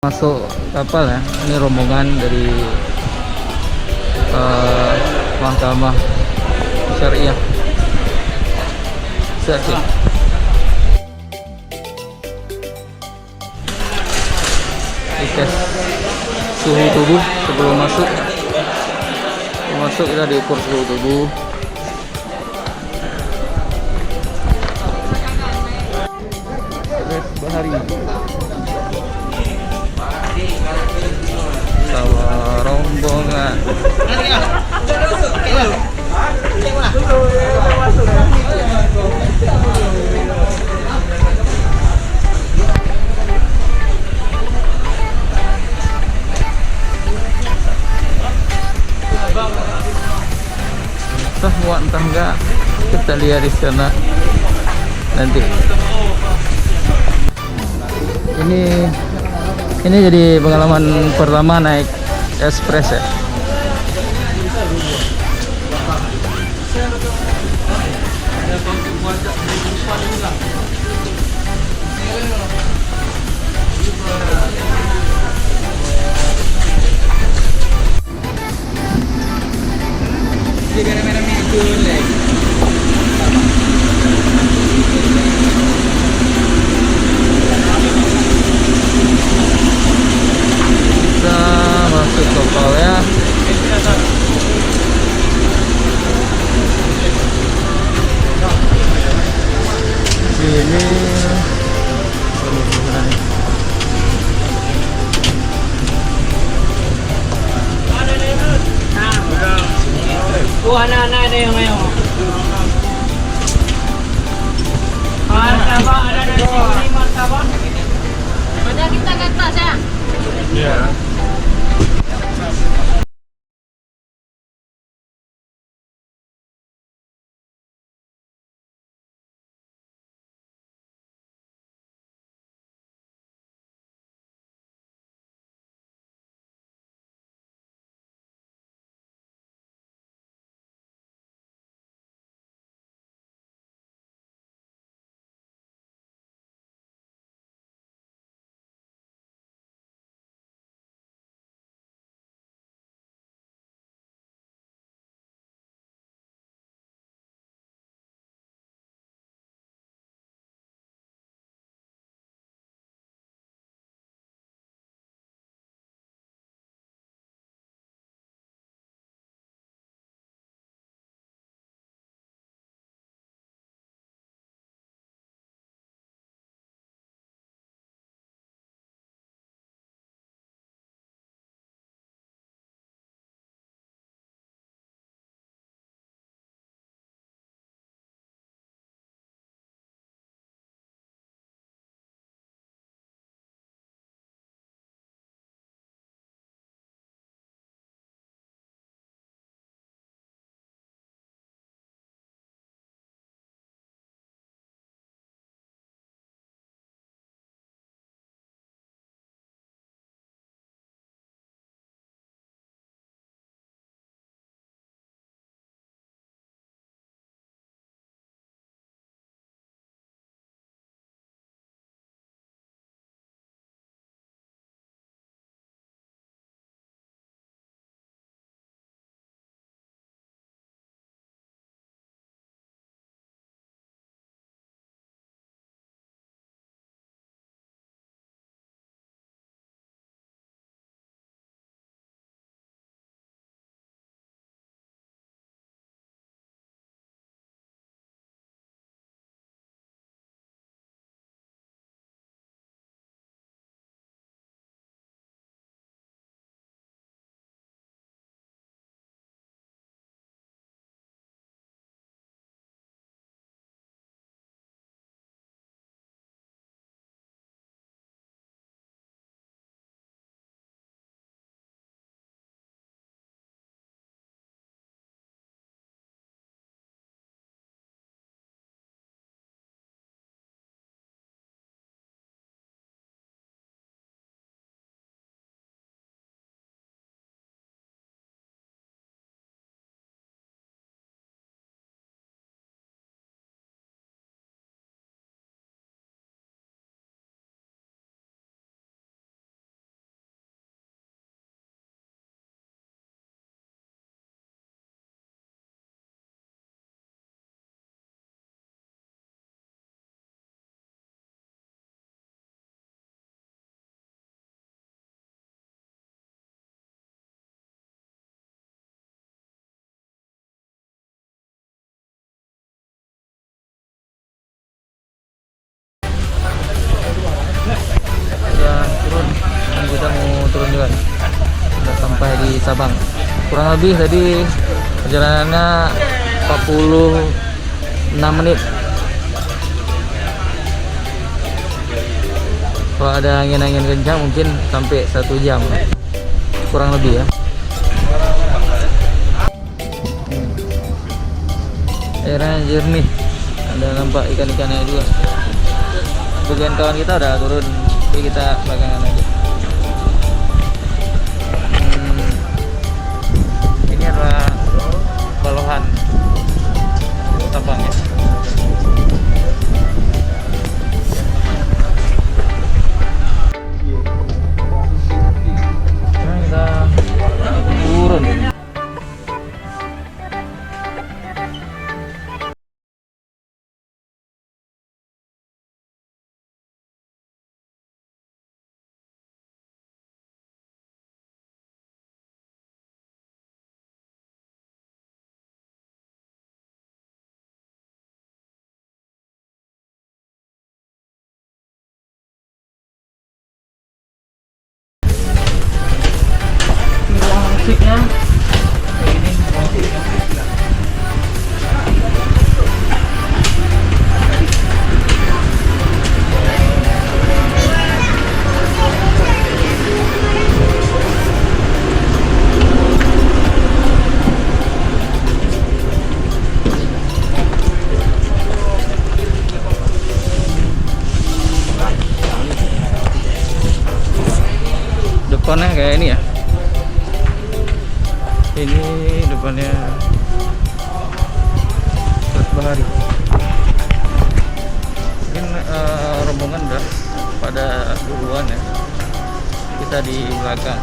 Masuk kapal ya. Ini rombongan dari Mahkamah Syariah Aceh. Dites suhu tubuh sebelum masuk. Masuk kita diukur suhu tubuh. Res Bahari. Sawah rombongan. Entah muat entah enggak, kita lihat di sana nanti. Ini jadi pengalaman pertama naik ekspres ya. Kita masuk kapal ya. Sini anak-anak ada yang main. Martabak ada nasi kuning martabak. Ada kita ke atas ya. Iya. kita mau turun juga nih. Udah sampai di Sabang. Kurang lebih tadi perjalanannya 46 menit. Kalau ada angin-angin kencang mungkin sampai 1 jam, kurang lebih ya. Airnya jernih, ada nampak ikan-ikannya juga. Bagian kawan kita udah turun, jadi kita belakangan aja. Ini adalah Balohan Sabang ya. Nah, kita turun. Musiknya kayak gini, musiknya. Depannya kayak ini ya. Ini depannya Ras Bahari. Mungkin rombongan udah pada duluan ya. Kita di belakang.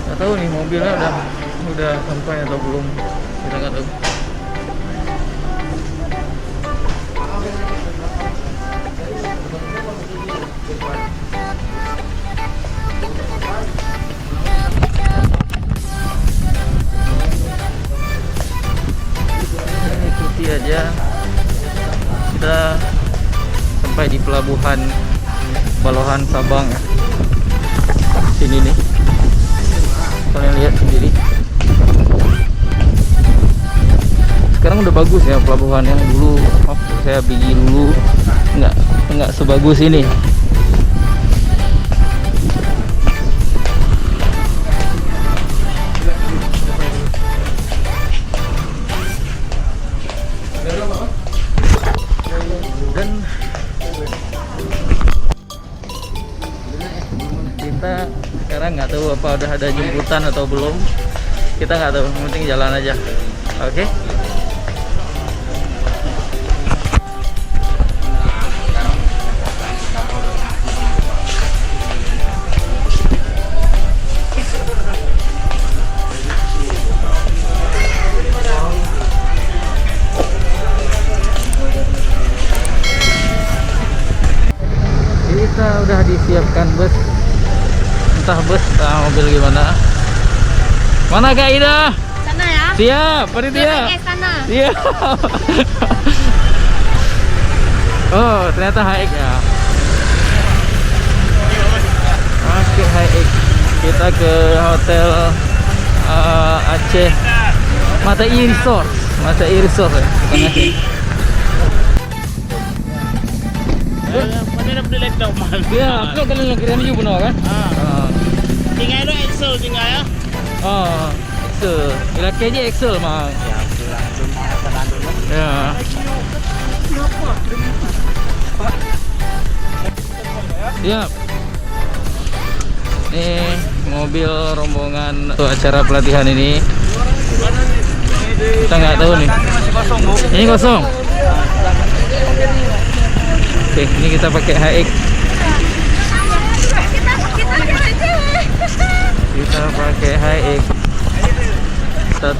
Gak tahu nih mobilnya udah sampai atau belum. Kita nggak tahu. Ikuti aja, kita sampai di pelabuhan Balohan Sabang ya. Sini nih, kalian lihat sendiri. Sekarang udah bagus ya pelabuhan, yang dulu saya pergi dulu nggak sebagus ini. Dan kita sekarang nggak tahu apa udah ada jemputan atau belum. Kita nggak tahu, yang penting jalan aja. Oke. Kita udah disiapkan bus, entah bus entah mobil gimana. Mana Kak Ida? Sana ya. Siap, panitia. Sana. Siap. Oh, ternyata HX ya. Oke, HX. Kita ke hotel Aceh Mata I Resort. Mata I Resort ya, bukan Aceh. Mana boleh letak mahal? Ya, kalau kalian lagi keren juga benar kan? Tinggal lo Excel tinggal ya. Oh, Excel. Ilaki aja Excel mah. Ya. Siap. Nih mobil rombongan untuk acara pelatihan ini. Kita nggak tahu nih. Ini kosong. Oke, ini kita pakai HX. Kita pakai HX. 1,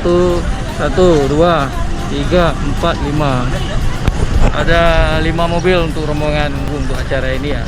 2, 3, 4, 5. Ada 5 mobil untuk rombongan untuk acara ini ya.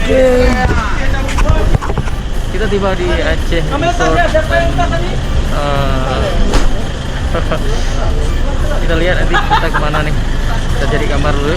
Oke. Kita tiba di Aceh Resort. Kita lihat nanti kita kemana nih. Kita jadi gambar dulu.